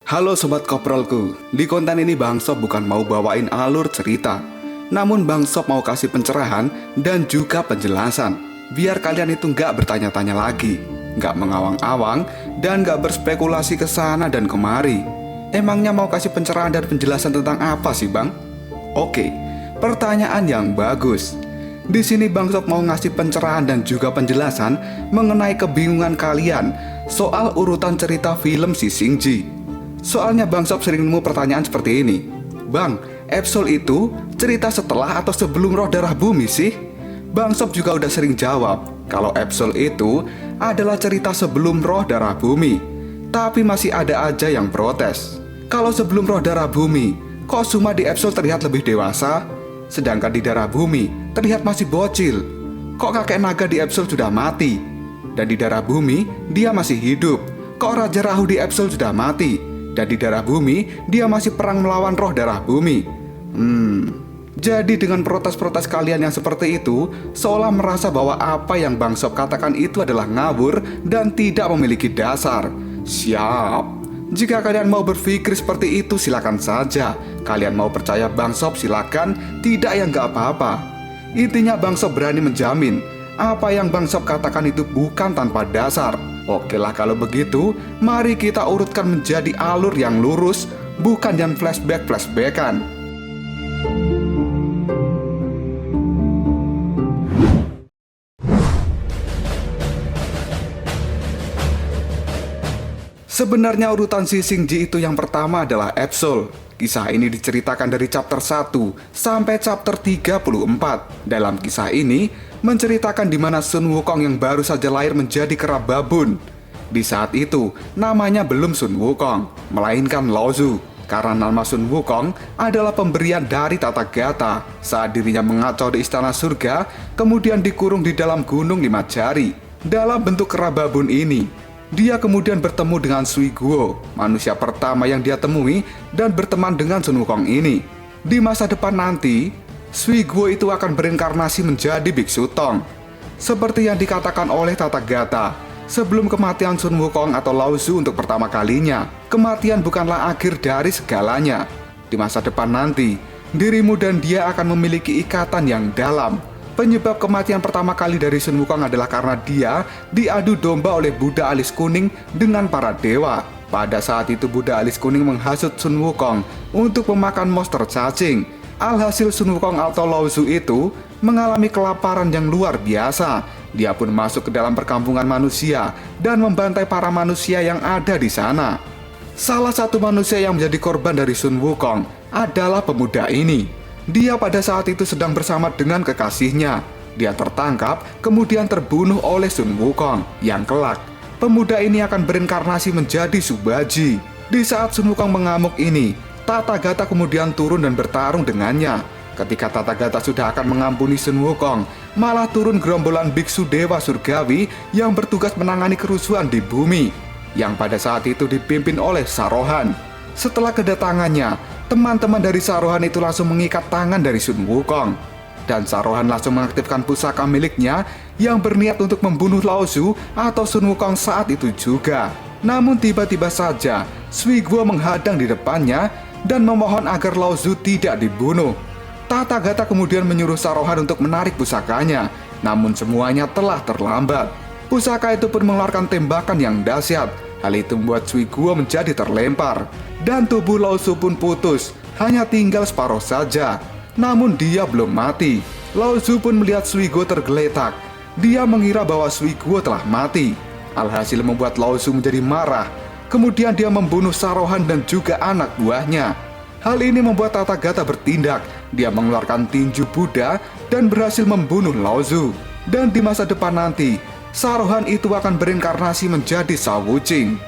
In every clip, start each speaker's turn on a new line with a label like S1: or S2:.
S1: Halo Sobat Koprolku, di konten ini Bang Sob bukan mau bawain alur cerita, namun Bang Sob mau kasih pencerahan dan juga penjelasan, biar kalian itu nggak bertanya-tanya lagi, nggak mengawang-awang, dan nggak berspekulasi ke sana dan kemari. Emangnya mau kasih pencerahan dan penjelasan tentang apa sih Bang? Oke, pertanyaan yang bagus. Di sini Bang Sob mau ngasih pencerahan dan juga penjelasan mengenai kebingungan kalian soal urutan cerita film Si Xingji. Soalnya Bang Sob sering nemu pertanyaan seperti ini. Bang, Absol itu cerita setelah atau sebelum Roh Darah Bumi sih? Bang Sob juga udah sering jawab kalau Absol itu adalah cerita sebelum Roh Darah Bumi. Tapi masih ada aja yang protes. Kalau sebelum Roh Darah Bumi, kok Suma di Absol terlihat lebih dewasa? Sedangkan di Darah Bumi terlihat masih bocil. Kok kakek naga di Absol sudah mati? Dan di Darah Bumi dia masih hidup. Kok Raja Rahu di Absol sudah mati? Dan di Darah Bumi dia masih perang melawan Roh Darah Bumi. Jadi dengan protes-protes kalian yang seperti itu, seolah merasa bahwa apa yang Bang Sob katakan itu adalah ngawur dan tidak memiliki dasar. Siap. Jika kalian mau berpikir seperti itu silakan saja. Kalian mau percaya Bang Sob silakan, tidak ya nggak apa-apa. Intinya Bang Sob berani menjamin apa yang Bang Sob katakan itu bukan tanpa dasar. Oke lah kalau begitu, mari kita urutkan menjadi alur yang lurus, bukan yang flashback-flashbackan. Sebenarnya urutan Si Xingji itu yang pertama adalah Absol. Kisah ini diceritakan dari chapter 1 sampai chapter 34. Dalam kisah ini menceritakan di mana Sun Wukong yang baru saja lahir menjadi kera babun. Di saat itu namanya belum Sun Wukong, melainkan Laozu. Karena nama Sun Wukong adalah pemberian dari Tathagata saat dirinya mengacau di istana surga, kemudian dikurung di dalam gunung 5 jari. Dalam bentuk kera babun ini, dia kemudian bertemu dengan Sui Guo, manusia pertama yang dia temui, dan berteman dengan Sun Wukong ini. Di masa depan nanti, Sui Guo itu akan berinkarnasi menjadi Biksu Tong. Seperti yang dikatakan oleh Tathagata, sebelum kematian Sun Wukong atau Laozu untuk pertama kalinya, kematian bukanlah akhir dari segalanya. Di masa depan nanti, dirimu dan dia akan memiliki ikatan yang dalam. Penyebab kematian pertama kali dari Sun Wukong adalah karena dia diadu domba oleh Buddha Alis Kuning dengan para dewa. Pada saat itu Buddha Alis Kuning menghasut Sun Wukong untuk memakan monster cacing. Alhasil Sun Wukong atau Laozu itu mengalami kelaparan yang luar biasa. Dia pun masuk ke dalam perkampungan manusia dan membantai para manusia yang ada di sana. Salah satu manusia yang menjadi korban dari Sun Wukong adalah pemuda ini. Dia pada saat itu sedang bersama dengan kekasihnya. Dia tertangkap, kemudian terbunuh oleh Sun Wukong. Yang kelak, pemuda ini akan berinkarnasi menjadi Subaji. Di saat Sun Wukong mengamuk ini, Tathagata kemudian turun dan bertarung dengannya. Ketika Tathagata sudah akan mengampuni Sun Wukong, malah turun gerombolan biksu dewa surgawi yang bertugas menangani kerusuhan di bumi, yang pada saat itu dipimpin oleh Sarohan. Setelah kedatangannya, teman-teman dari Sarohan itu langsung mengikat tangan dari Sun Wukong. Dan Sarohan langsung mengaktifkan pusaka miliknya yang berniat untuk membunuh Laozu atau Sun Wukong saat itu juga. Namun tiba-tiba saja, Sui Guo menghadang di depannya dan memohon agar Laozu tidak dibunuh. Tathagata kemudian menyuruh Sarohan untuk menarik pusakanya, namun semuanya telah terlambat. Pusaka itu pun mengeluarkan tembakan yang dahsyat. Hal itu membuat Sui Guo menjadi terlempar, dan tubuh Laozu pun putus, hanya tinggal separuh saja. Namun dia belum mati. Laozu pun melihat Sui Guo tergeletak. Dia mengira bahwa Sui Guo telah mati. Alhasil membuat Laozu menjadi marah. Kemudian dia membunuh Sarohan dan juga anak buahnya. Hal ini membuat Tathagata bertindak. Dia mengeluarkan tinju Buddha dan berhasil membunuh Laozu. Dan di masa depan nanti, Sarohan itu akan berinkarnasi menjadi Shao Wuqing.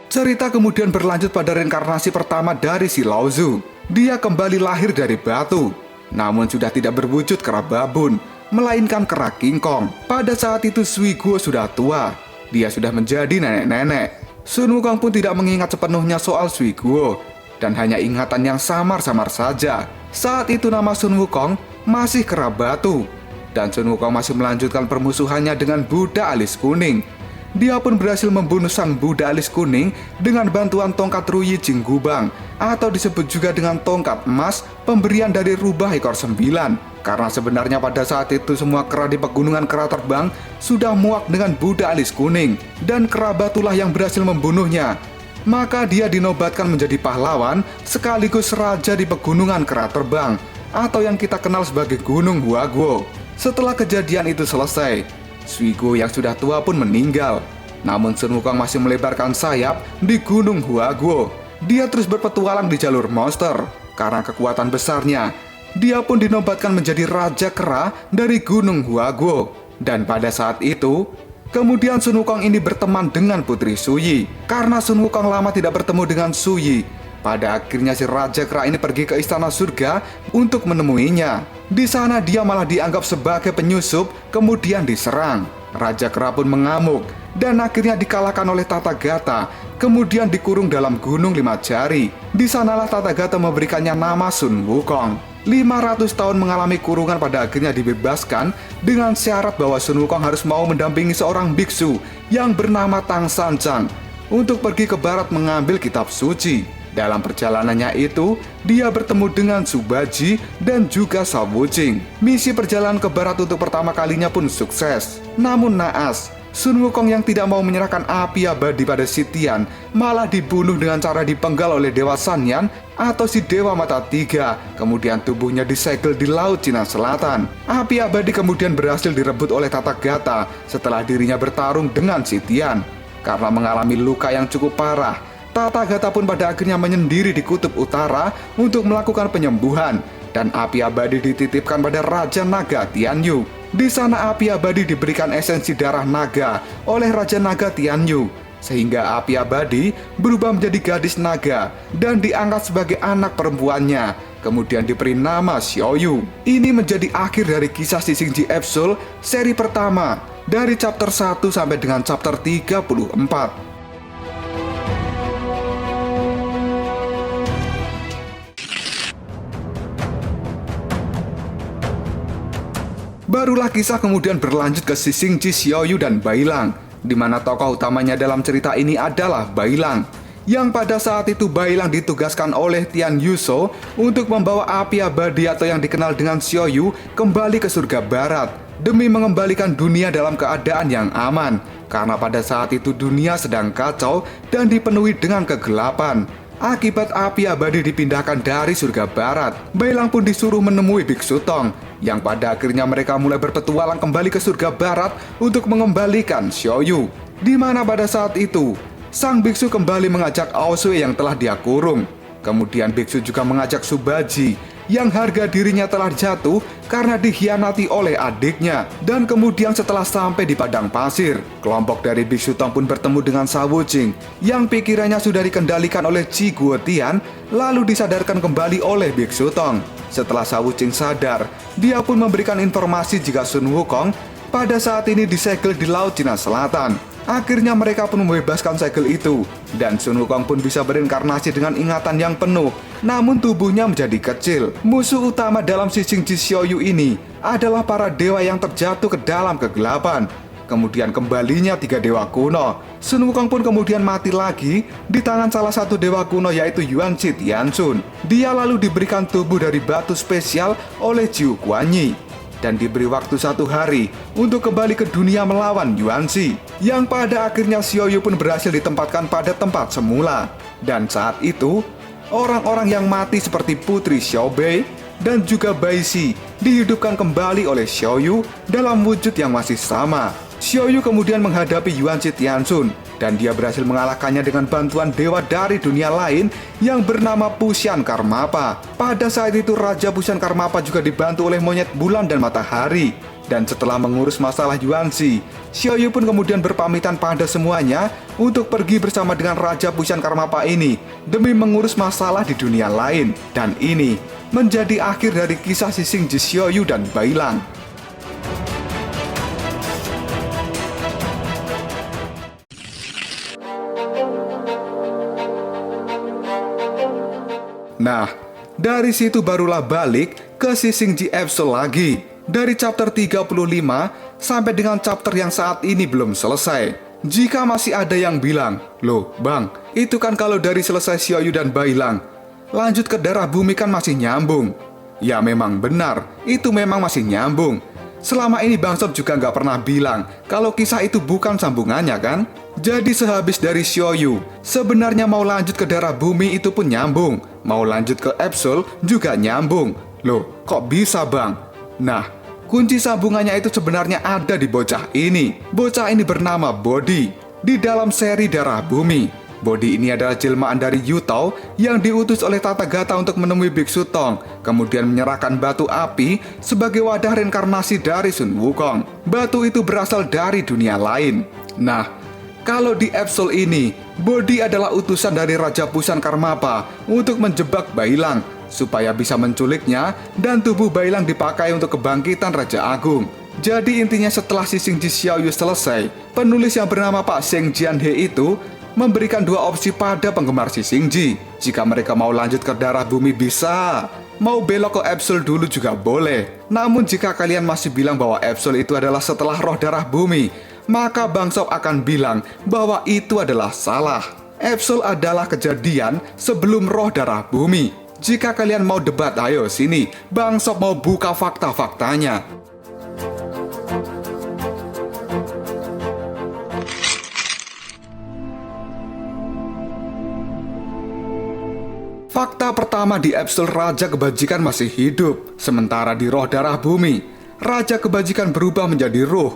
S1: Cerita kemudian berlanjut pada reinkarnasi pertama dari si Laozu. Dia kembali lahir dari batu, namun sudah tidak berwujud kera babun, melainkan kera kingkong. Pada saat itu Sui Guo sudah tua. Dia sudah menjadi nenek-nenek. Sun Wukong pun tidak mengingat sepenuhnya soal Sui Guo, dan hanya ingatan yang samar-samar saja. Saat itu nama Sun Wukong masih kera batu, dan Sun Wukong masih melanjutkan permusuhannya dengan Buddha alis kuning. Dia pun berhasil membunuh sang Buddha alis kuning dengan bantuan tongkat Ruyi Jinggubang, atau disebut juga dengan tongkat emas pemberian dari rubah ekor 9. Karena sebenarnya pada saat itu semua kera di pegunungan kera terbang sudah muak dengan Buddha alis kuning, dan kera batulah yang berhasil membunuhnya. Maka dia dinobatkan menjadi pahlawan sekaligus raja di pegunungan kera terbang, atau yang kita kenal sebagai Gunung Huaguo. Setelah kejadian itu selesai, Suigo yang sudah tua pun meninggal. Namun Sun Wukong masih melebarkan sayap di Gunung Huaguo. Dia terus berpetualang di jalur monster. Karena kekuatan besarnya, dia pun dinobatkan menjadi raja kera dari Gunung Huaguo. Dan pada saat itu, kemudian Sun Wukong ini berteman dengan Putri Suyi. Karena Sun Wukong lama tidak bertemu dengan Suyi, pada akhirnya si raja kera ini pergi ke istana surga untuk menemuinya. Di sana dia malah dianggap sebagai penyusup, kemudian diserang. Raja kera pun mengamuk dan akhirnya dikalahkan oleh Tathagata, kemudian dikurung dalam Gunung Lima Jari. Di sanalah Tathagata memberikannya nama Sun Wukong. 500 tahun mengalami kurungan pada akhirnya dibebaskan dengan syarat bahwa Sun Wukong harus mau mendampingi seorang biksu yang bernama Tang Sanchang untuk pergi ke barat mengambil kitab suci. Dalam perjalanannya itu, dia bertemu dengan Subaji dan juga Sabucing. Misi perjalanan ke barat untuk pertama kalinya pun sukses. Namun naas, Sun Wukong yang tidak mau menyerahkan api abadi pada Sitian malah dibunuh dengan cara dipenggal oleh Dewa Sanyan atau si Dewa Mata Tiga. Kemudian tubuhnya disegel di Laut Cina Selatan. Api abadi kemudian berhasil direbut oleh Tathagata setelah dirinya bertarung dengan Sitian. Karena mengalami luka yang cukup parah, Tathagata pun pada akhirnya menyendiri di kutub utara untuk melakukan penyembuhan, dan api abadi dititipkan pada Raja Naga Tianyu. Di sana api abadi diberikan esensi darah naga oleh Raja Naga Tianyu, sehingga api abadi berubah menjadi gadis naga dan diangkat sebagai anak perempuannya, kemudian diberi nama Xiaoyu. Ini menjadi akhir dari kisah Sising Ji Episode seri pertama dari chapter 1 sampai dengan chapter 34. Barulah kisah kemudian berlanjut ke Sising Ji Xiaoyu dan Bailang, di mana tokoh utamanya dalam cerita ini adalah Bailang, yang pada saat itu Bailang ditugaskan oleh Tian Yuso untuk membawa api abadi atau yang dikenal dengan Xiaoyu kembali ke surga barat demi mengembalikan dunia dalam keadaan yang aman, karena pada saat itu dunia sedang kacau dan dipenuhi dengan kegelapan. Akibat api abadi dipindahkan dari surga barat, Bailang pun disuruh menemui Biksu Tong, yang pada akhirnya mereka mulai berpetualang kembali ke surga barat untuk mengembalikan Xiaoyu. Di mana pada saat itu, sang biksu kembali mengajak Aosue yang telah dia kurung. Kemudian biksu juga mengajak Subaji, yang harga dirinya telah jatuh karena dikhianati oleh adiknya. Dan kemudian setelah sampai di padang pasir, kelompok dari Biksu Tong pun bertemu dengan Sabucing, yang pikirannya sudah dikendalikan oleh Ji Guotian, lalu disadarkan kembali oleh Biksu Tong. Setelah Sabucing sadar, dia pun memberikan informasi jika Sun Wukong pada saat ini disegel di Laut Cina Selatan. Akhirnya mereka pun membebaskan segel itu, dan Sun Wukong pun bisa berinkarnasi dengan ingatan yang penuh, namun tubuhnya menjadi kecil. Musuh utama dalam Sising Ji Xiaoyu ini adalah para dewa yang terjatuh ke dalam kegelapan. Kemudian kembalinya 3 dewa kuno. Sun Wukong pun kemudian mati lagi di tangan salah satu dewa kuno, yaitu Yuan Shi Tianxun. Dia lalu diberikan tubuh dari batu spesial oleh Jiu Guanyi dan diberi waktu 1 hari untuk kembali ke dunia melawan Yuan Shi, yang pada akhirnya Xiaoyu pun berhasil ditempatkan pada tempat semula. Dan saat itu, orang-orang yang mati seperti Putri Xiaobei dan juga Bai Xi dihidupkan kembali oleh Xiaoyu dalam wujud yang masih sama. Xiaoyu kemudian menghadapi Yuan Shi Tianxun, dan dia berhasil mengalahkannya dengan bantuan dewa dari dunia lain yang bernama Puxian Karmapa. Pada saat itu Raja Puxian Karmapa juga dibantu oleh monyet bulan dan matahari. Dan setelah mengurus masalah Yuan Shi, Xiaoyu pun kemudian berpamitan pada semuanya untuk pergi bersama dengan Raja Puxian Karmapa ini demi mengurus masalah di dunia lain. Dan ini menjadi akhir dari kisah Sising Ji Xiaoyu dan Bailang. Nah, Dari situ barulah balik ke Shishing-ji Absol lagi. Dari chapter 35 sampai dengan chapter yang saat ini belum selesai. Jika masih ada yang bilang, "Loh bang, itu kan kalau dari selesai Xiaoyu dan Bailang, lanjut ke darah bumi kan masih nyambung." Ya memang benar, itu memang masih nyambung. Selama ini Bang Sob juga nggak pernah bilang kalau kisah itu bukan sambungannya kan? Jadi sehabis dari Xiaoyu, sebenarnya mau lanjut ke darah bumi itu pun nyambung. Mau lanjut ke Absol juga nyambung. Loh, kok bisa bang? Nah, kunci sambungannya itu sebenarnya ada di bocah ini. Bocah ini bernama Bodi. Di dalam seri Darah Bumi, Bodi ini adalah jelmaan dari Yutao yang diutus oleh Tathagata untuk menemui Biksu Tong, kemudian menyerahkan batu api sebagai wadah reinkarnasi dari Sun Wukong. Batu itu berasal dari dunia lain. Nah, kalau di Absol ini, Bodi adalah utusan dari Raja Busan Karmapa untuk menjebak Bailang supaya bisa menculiknya dan tubuh Bailang dipakai untuk kebangkitan Raja Agung. Jadi intinya setelah Shishing-ji Xiaoyu selesai, penulis yang bernama Pak Zheng Jianhe itu memberikan dua opsi pada penggemar Shishing-ji. Jika mereka mau lanjut ke darah bumi bisa, mau belok ke Absol dulu juga boleh. Namun jika kalian masih bilang bahwa Absol itu adalah setelah roh darah bumi, maka Bang Sob akan bilang bahwa itu adalah salah. Absol adalah kejadian sebelum roh darah bumi. Jika kalian mau debat, ayo sini, Bang Sob mau buka fakta-faktanya. Fakta pertama di Absol, Raja Kebajikan masih hidup. Sementara di roh darah bumi, Raja Kebajikan berubah menjadi roh.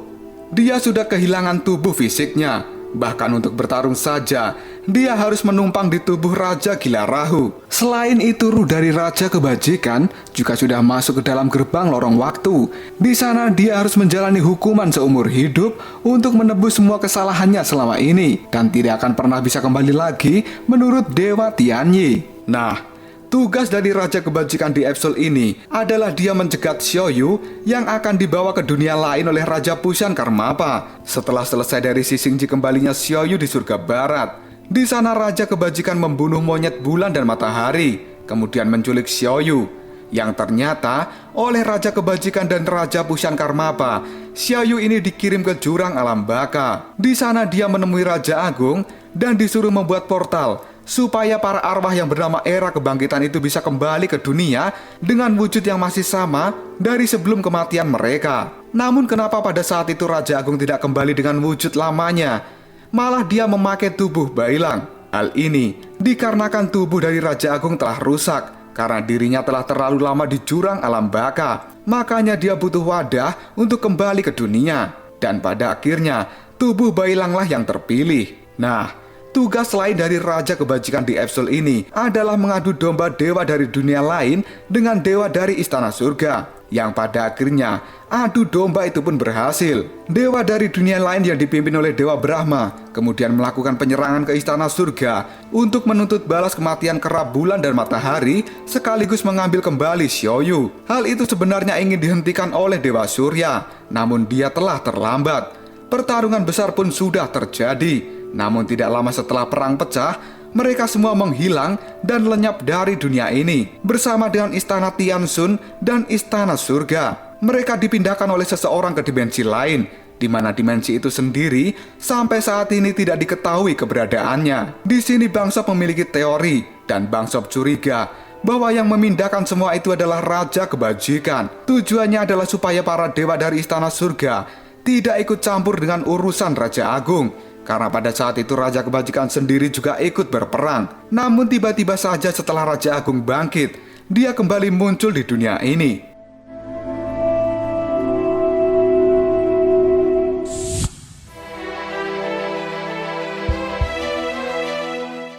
S1: Dia sudah kehilangan tubuh fisiknya. Bahkan untuk bertarung saja, dia harus menumpang di tubuh Raja Gila Rahu. Selain itu, ruh dari Raja Kebajikan juga sudah masuk ke dalam gerbang lorong waktu. Di sana dia harus menjalani hukuman seumur hidup untuk menebus semua kesalahannya selama ini dan tidak akan pernah bisa kembali lagi menurut Dewa Tianyi. Nah, tugas dari Raja Kebajikan di Absol ini adalah dia mencegat Xiaoyu yang akan dibawa ke dunia lain oleh Raja Busan Karmapa. Setelah selesai dari Shishing-ji, kembalinya Xiaoyu di surga barat. Di sana Raja Kebajikan membunuh monyet bulan dan matahari, kemudian menculik Xiaoyu. Yang ternyata oleh Raja Kebajikan dan Raja Busan Karmapa, Xiaoyu ini dikirim ke jurang alam baka. Di sana dia menemui Raja Agung dan disuruh membuat portal supaya para arwah yang bernama Era Kebangkitan itu bisa kembali ke dunia dengan wujud yang masih sama dari sebelum kematian mereka. Namun kenapa pada saat itu Raja Agung tidak kembali dengan wujud lamanya? Malah dia memakai tubuh Bailang. Hal ini dikarenakan tubuh dari Raja Agung telah rusak karena dirinya telah terlalu lama di jurang alam baka. Makanya dia butuh wadah untuk kembali ke dunia. Dan pada akhirnya tubuh Bailanglah yang terpilih. Nah, tugas lain dari Raja Kebajikan di Absol ini adalah mengadu domba dewa dari dunia lain dengan dewa dari Istana Surga. Yang pada akhirnya adu domba itu pun berhasil. Dewa dari dunia lain yang dipimpin oleh Dewa Brahma kemudian melakukan penyerangan ke Istana Surga untuk menuntut balas kematian kera bulan dan matahari sekaligus mengambil kembali Xiaoyu. Hal itu sebenarnya ingin dihentikan oleh Dewa Surya, namun dia telah terlambat. Pertarungan besar pun sudah terjadi. Namun tidak lama setelah perang pecah, mereka semua menghilang dan lenyap dari dunia ini bersama dengan Istana Tianshun dan Istana Surga. Mereka dipindahkan oleh seseorang ke dimensi lain, di mana dimensi itu sendiri sampai saat ini tidak diketahui keberadaannya. Di sini Bang Sob memiliki teori dan Bang Sob curiga bahwa yang memindahkan semua itu adalah Raja Kebajikan. Tujuannya adalah supaya para dewa dari Istana Surga tidak ikut campur dengan urusan Raja Agung. Karena pada saat itu Raja Kebajikan sendiri juga ikut berperang. Namun tiba-tiba saja setelah Raja Agung bangkit, dia kembali muncul di dunia ini.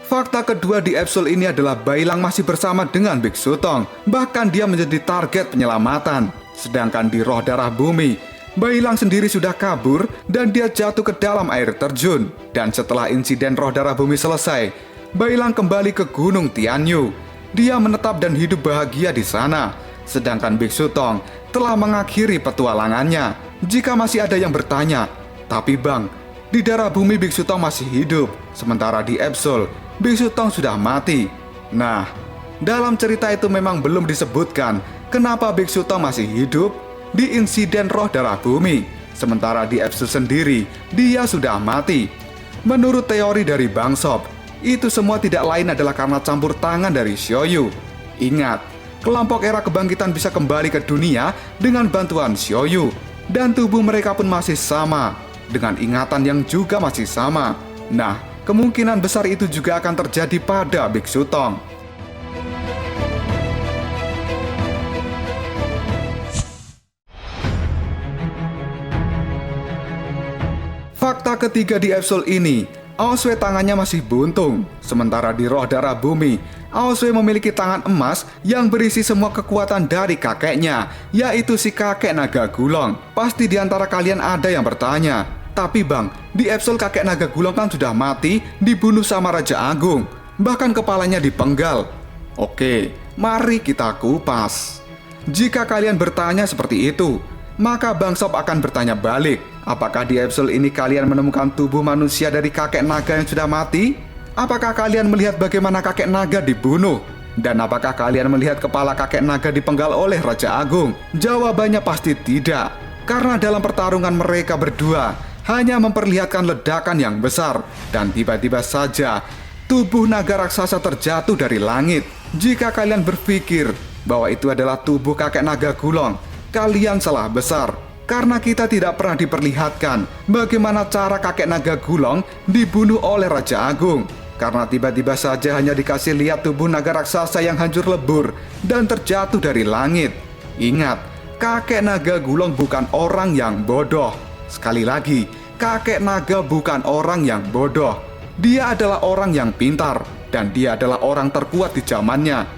S1: Fakta kedua di Absol ini adalah Bailang masih bersama dengan Biksu Tong. Bahkan dia menjadi target penyelamatan. Sedangkan di roh darah bumi, Bailang sendiri sudah kabur dan dia jatuh ke dalam air terjun. Dan setelah insiden roh darah bumi selesai, Bailang kembali ke Gunung Tianyu. Dia menetap dan hidup bahagia di sana. Sedangkan Biksu Tong telah mengakhiri petualangannya. Jika masih ada yang bertanya, tapi Bang, di darah bumi Biksu Tong masih hidup, sementara di Absol, Biksu Tong sudah mati. Nah, Dalam cerita itu memang belum disebutkan kenapa Biksu Tong masih hidup di insiden roh darah bumi, sementara di episode sendiri dia sudah mati. Menurut teori dari Bang Sob, itu semua tidak lain adalah karena campur tangan dari Xiaoyu. Ingat, kelompok era kebangkitan bisa kembali ke dunia dengan bantuan Xiaoyu, dan tubuh mereka pun masih sama, dengan ingatan yang juga masih sama. Nah, kemungkinan besar itu juga akan terjadi pada Biksu Tong. Fakta ketiga di episode ini, Aoswee tangannya masih buntung. Sementara di roh darah bumi, Aoswee memiliki tangan emas yang berisi semua kekuatan dari kakeknya, yaitu si kakek naga gulong. Pasti di antara kalian ada yang bertanya, tapi bang, di episode kakek naga gulong kan sudah mati, dibunuh sama Raja Agung, bahkan kepalanya dipenggal. Oke, mari kita kupas. Jika kalian bertanya seperti itu, maka Bang Sob akan bertanya balik, apakah di episode ini kalian menemukan tubuh manusia dari kakek naga yang sudah mati? Apakah kalian melihat bagaimana kakek naga dibunuh? Dan apakah kalian melihat kepala kakek naga dipenggal oleh Raja Agung? Jawabannya pasti tidak, karena dalam pertarungan mereka berdua hanya memperlihatkan ledakan yang besar, dan tiba-tiba saja tubuh naga raksasa terjatuh dari langit. Jika kalian berpikir bahwa itu adalah tubuh kakek naga gulong, kalian salah besar, karena kita tidak pernah diperlihatkan bagaimana cara kakek naga gulong dibunuh oleh Raja Agung. Karena tiba-tiba saja hanya dikasih lihat tubuh naga raksasa yang hancur lebur dan terjatuh dari langit. Ingat, kakek naga gulong bukan orang yang bodoh. Sekali lagi, kakek naga bukan orang yang bodoh. Dia adalah orang yang pintar, dan dia adalah orang terkuat di zamannya.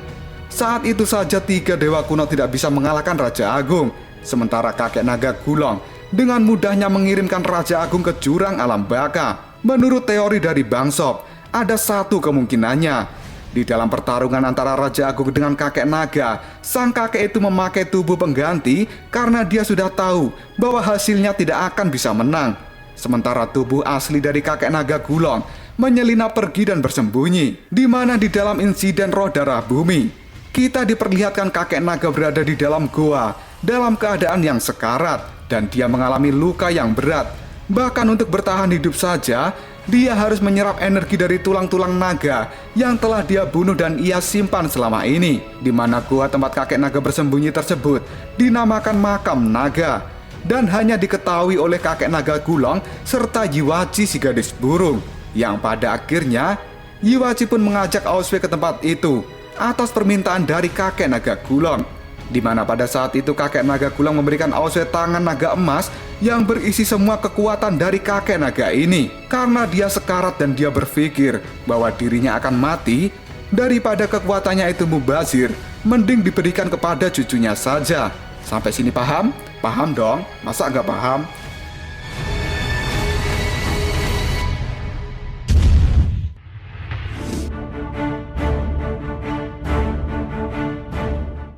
S1: Saat itu saja 3 dewa kuno tidak bisa mengalahkan Raja Agung, sementara kakek naga gulong dengan mudahnya mengirimkan Raja Agung ke jurang alam baka. Menurut teori dari Bang Sob, ada satu kemungkinannya. Di dalam pertarungan antara Raja Agung dengan kakek naga, sang kakek itu memakai tubuh pengganti karena dia sudah tahu bahwa hasilnya tidak akan bisa menang. Sementara tubuh asli dari kakek naga gulong menyelinap pergi dan bersembunyi, di mana di dalam insiden roh darah bumi, kita diperlihatkan kakek naga berada di dalam goa dalam keadaan yang sekarat, dan dia mengalami luka yang berat. Bahkan untuk bertahan hidup saja, dia harus menyerap energi dari tulang-tulang naga yang telah dia bunuh dan ia simpan selama ini, di mana goa tempat kakek naga bersembunyi tersebut dinamakan makam naga, dan hanya diketahui oleh kakek naga gulong serta Yiwachi si gadis burung, yang pada akhirnya Yiwachi pun mengajak Aoswee ke tempat itu atas permintaan dari kakek naga gulong, di mana pada saat itu kakek naga gulong memberikan Aoswee tangan naga emas yang berisi semua kekuatan dari kakek naga ini, karena dia sekarat dan dia berpikir bahwa dirinya akan mati. Daripada kekuatannya itu mubazir, mending diberikan kepada cucunya saja. Sampai sini paham? Paham dong, masa nggak paham?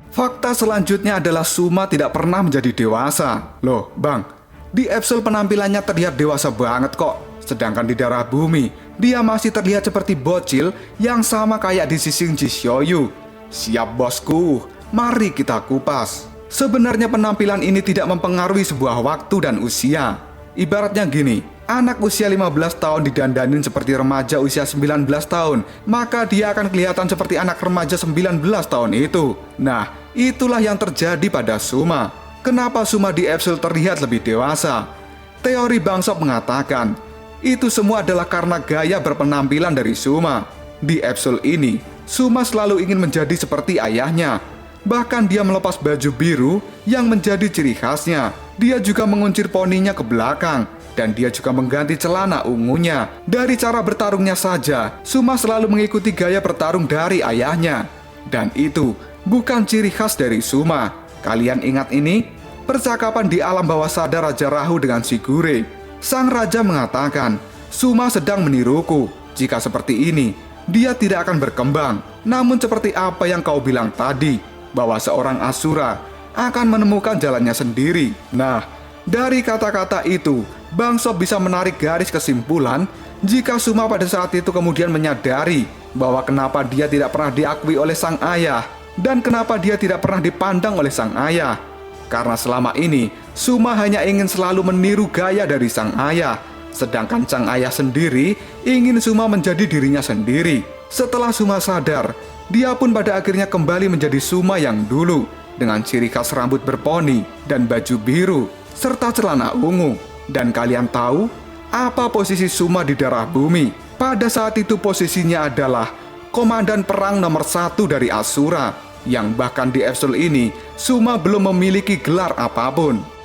S1: Fakta selanjutnya adalah Suma tidak pernah menjadi dewasa. Loh, Bang, di episode penampilannya terlihat dewasa banget kok. Sedangkan di darah bumi, dia masih terlihat seperti bocil yang sama kayak di Shishing-ji Xiaoyu. Siap bosku, mari kita kupas. Sebenarnya penampilan ini tidak mempengaruhi sebuah waktu dan usia. Ibaratnya gini, anak usia 15 tahun didandanin seperti remaja usia 19 tahun, maka dia akan kelihatan seperti anak remaja 19 tahun itu. Nah, itulah yang terjadi pada Suma. Kenapa Suma di episode terlihat lebih dewasa? Teori Bang Sob mengatakan, itu semua adalah karena gaya berpenampilan dari Suma. Di episode ini, Suma selalu ingin menjadi seperti ayahnya. Bahkan dia melepas baju biru yang menjadi ciri khasnya. Dia juga menguncir poninya ke belakang, dan dia juga mengganti celana ungunya. Dari cara bertarungnya saja, Suma selalu mengikuti gaya bertarung dari ayahnya. Dan itu bukan ciri khas dari Suma. Kalian ingat ini? Percakapan di alam bawah sadar Raja Rahu dengan Shigure. Sang raja mengatakan, Suma sedang meniruku. Jika seperti ini, dia tidak akan berkembang. Namun seperti apa yang kau bilang tadi, bahwa seorang Asura akan menemukan jalannya sendiri. Nah, dari kata-kata itu, Bang Sob bisa menarik garis kesimpulan jika Suma pada saat itu kemudian menyadari bahwa kenapa dia tidak pernah diakui oleh sang ayah dan kenapa dia tidak pernah dipandang oleh sang ayah. Karena selama ini Suma hanya ingin selalu meniru gaya dari sang ayah, sedangkan sang ayah sendiri ingin Suma menjadi dirinya sendiri. Setelah Suma sadar, dia pun pada akhirnya kembali menjadi Suma yang dulu, dengan ciri khas rambut berponi dan baju biru serta celana ungu. Dan kalian tahu apa posisi Suma di darah bumi? Pada saat itu posisinya adalah komandan perang nomor 1 dari Asura, yang bahkan di episode ini Suma belum memiliki gelar apapun.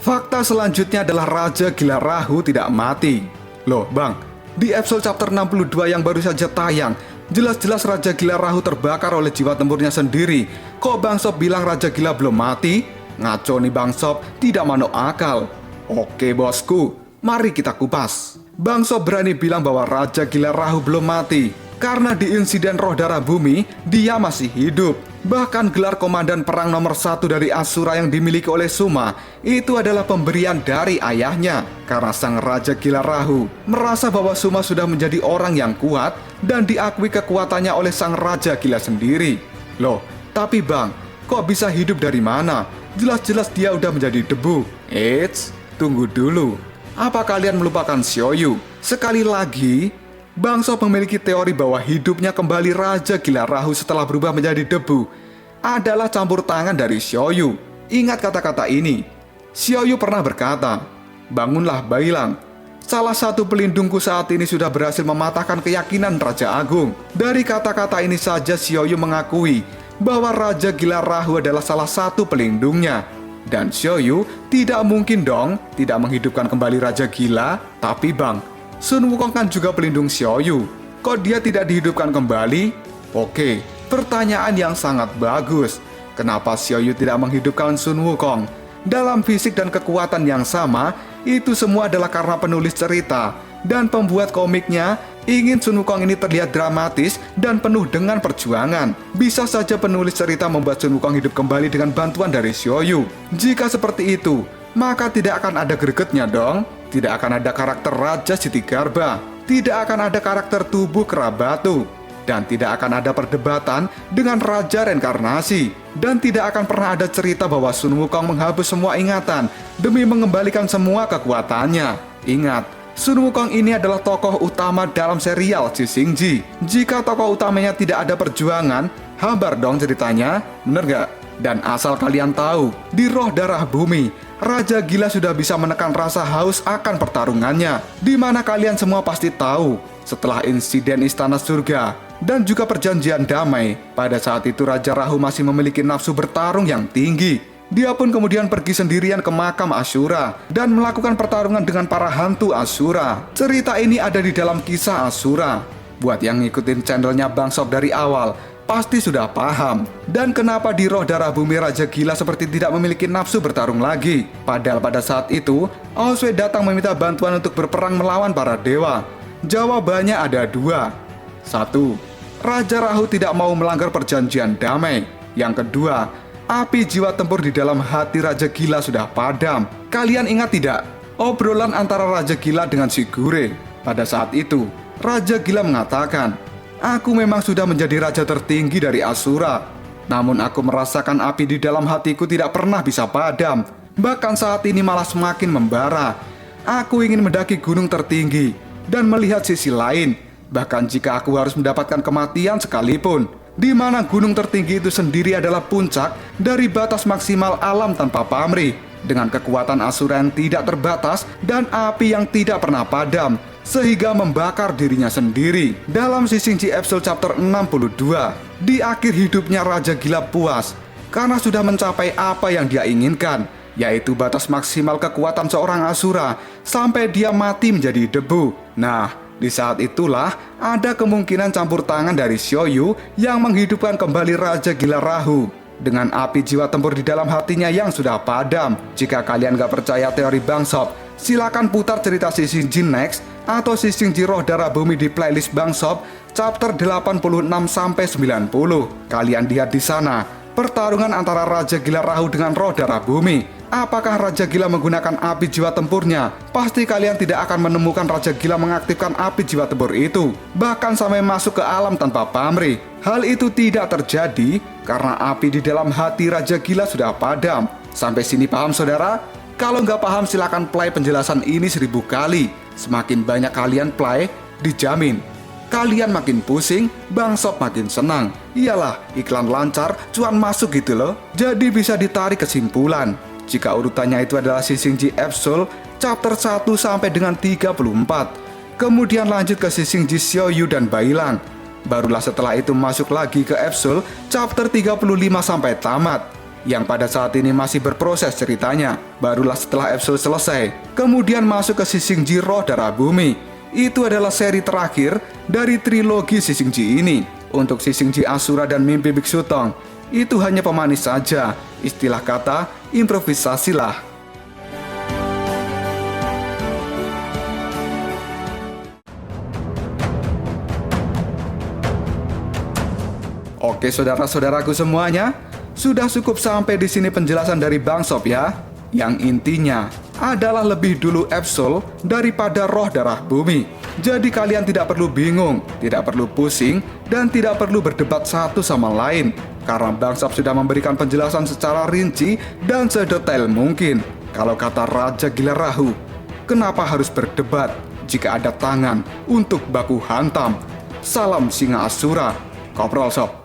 S1: Fakta selanjutnya adalah Raja Gila Rahu tidak mati. Loh bang, di episode chapter 62 yang baru saja tayang, jelas-jelas Raja Gila Rahu terbakar oleh jiwa tempurnya sendiri. Kok Bang Sob bilang Raja Gila belum mati? Ngaco nih Bang Sob, tidak manuk akal. Oke bosku, mari kita kupas. Bang Sob berani bilang bahwa Raja Gila Rahu belum mati karena di insiden Roh Darah Bumi, dia masih hidup. Bahkan gelar komandan perang nomor 1 dari Asura yang dimiliki oleh Suma itu adalah pemberian dari ayahnya. Karena sang Raja Gila Rahu merasa bahwa Suma sudah menjadi orang yang kuat dan diakui kekuatannya oleh sang Raja Gila sendiri. Loh, tapi bang, kok bisa hidup dari mana? Jelas-jelas dia udah menjadi debu. Eits, tunggu dulu. Apa kalian melupakan Xiaoyu? Sekali lagi, Bang Sob memiliki teori bahwa hidupnya kembali Raja Gila Rahu setelah berubah menjadi debu adalah campur tangan dari Xiaoyu. Ingat kata-kata ini. Xiaoyu pernah berkata, "Bangunlah Bailang. Salah satu pelindungku saat ini sudah berhasil mematahkan keyakinan Raja Agung." Dari kata-kata ini saja Xiaoyu mengakui bahwa Raja Gila Rahu adalah salah satu pelindungnya. Dan Xiaoyu tidak mungkin dong tidak menghidupkan kembali Raja Gila. Tapi bang, Sun Wukong kan juga pelindung Xiaoyu. Kok dia tidak dihidupkan kembali? Oke, pertanyaan yang sangat bagus. Kenapa Xiaoyu tidak menghidupkan Sun Wukong? Dalam fisik dan kekuatan yang sama, itu semua adalah karena penulis cerita dan pembuat komiknya ingin Sun Wukong ini terlihat dramatis dan penuh dengan perjuangan. Bisa saja penulis cerita membuat Sun Wukong hidup kembali dengan bantuan dari Xiaoyu. Jika seperti itu, maka tidak akan ada gregetnya dong. Tidak akan ada karakter Raja Siti Garba, tidak akan ada karakter tubuh Kerabatu, dan tidak akan ada perdebatan dengan Raja Reinkarnasi, dan tidak akan pernah ada cerita bahwa Sun Wukong menghapus semua ingatan demi mengembalikan semua kekuatannya. Ingat, Sun Wukong ini adalah tokoh utama dalam serial Cixingji. Jika tokoh utamanya tidak ada perjuangan, hambar dong ceritanya, bener gak? Dan asal kalian tahu, di Roh Darah Bumi, Raja Gila sudah bisa menekan rasa haus akan pertarungannya. Di mana kalian semua pasti tahu, setelah insiden Istana Surga dan juga perjanjian damai, pada saat itu Raja Rahu masih memiliki nafsu bertarung yang tinggi. Dia pun kemudian pergi sendirian ke makam Asura dan melakukan pertarungan dengan para hantu Asura. Cerita ini ada di dalam kisah Asura. Buat yang ngikutin channelnya Bang Sob dari awal, pasti sudah paham. Dan kenapa di Roh Darah Bumi Raja Gila seperti tidak memiliki nafsu bertarung lagi. Padahal pada saat itu, Oswe datang meminta bantuan untuk berperang melawan para dewa. Jawabannya ada dua. Satu, Raja Rahu tidak mau melanggar perjanjian damai. Yang kedua, api jiwa tempur di dalam hati Raja Gila sudah padam. Kalian ingat tidak? Obrolan antara Raja Gila dengan si Gure. Pada saat itu, Raja Gila mengatakan, "Aku memang sudah menjadi raja tertinggi dari Asura. Namun aku merasakan api di dalam hatiku tidak pernah bisa padam. Bahkan saat ini malah semakin membara. Aku ingin mendaki gunung tertinggi dan melihat sisi lain. Bahkan jika aku harus mendapatkan kematian sekalipun. Di mana gunung tertinggi itu sendiri adalah puncak dari batas maksimal alam tanpa pamrih. Dengan kekuatan Asura yang tidak terbatas dan api yang tidak pernah padam, sehingga membakar dirinya sendiri." Dalam Cixingji episode chapter 62, di akhir hidupnya Raja Gila puas karena sudah mencapai apa yang dia inginkan, yaitu batas maksimal kekuatan seorang Asura sampai dia mati menjadi debu. Nah, Di saat itulah ada kemungkinan campur tangan dari Xiaoyu yang menghidupkan kembali Raja Gila Rahu dengan api jiwa tempur di dalam hatinya yang sudah padam. Jika kalian gak percaya teori Bang Sob, silakan putar cerita Si Xingji Next atau Si Xingji Roh Darah Bumi di playlist Bang Sob chapter 86-90. Kalian lihat di sana pertarungan antara Raja Gila Rahu dengan Roh Darah Bumi. Apakah Raja Gila menggunakan api jiwa tempurnya? Pasti kalian tidak akan menemukan Raja Gila mengaktifkan api jiwa tempur itu, bahkan sampai masuk ke alam tanpa pamrih. Hal itu tidak terjadi karena api di dalam hati Raja Gila sudah padam. Sampai sini paham saudara? Kalau nggak paham silakan play penjelasan ini 1000 kali. Semakin banyak kalian play, dijamin kalian makin pusing, Bang Sob makin senang. Iyalah, iklan lancar, cuan masuk gitu loh. Jadi bisa ditarik kesimpulan jika urutannya itu adalah Si Xingji Absol chapter 1 sampai dengan 34. Kemudian lanjut ke Si Xingji Xiaoyu dan Bailang. Barulah setelah itu masuk lagi ke Absol chapter 35 sampai tamat, yang pada saat ini masih berproses ceritanya. Barulah setelah Absol selesai, kemudian masuk ke Si Xingji Roh Darah Bumi. Itu adalah seri terakhir dari trilogi Si Xingji ini. Untuk Si Xingji Asura dan Mimpi Biksu Tong, itu hanya pemanis saja, istilah kata improvisasilah. Oke saudara-saudaraku semuanya, sudah cukup sampai di sini penjelasan dari Bang Sob ya. Yang intinya adalah lebih dulu Absol daripada Roh Darah Bumi. Jadi kalian tidak perlu bingung, tidak perlu pusing, dan tidak perlu berdebat satu sama lain. Karena Bang Sob sudah memberikan penjelasan secara rinci dan sedetail mungkin. Kalau kata Raja Gila Rahu, kenapa harus berdebat jika ada tangan untuk baku hantam? Salam Singa Asura, Koprol Sob.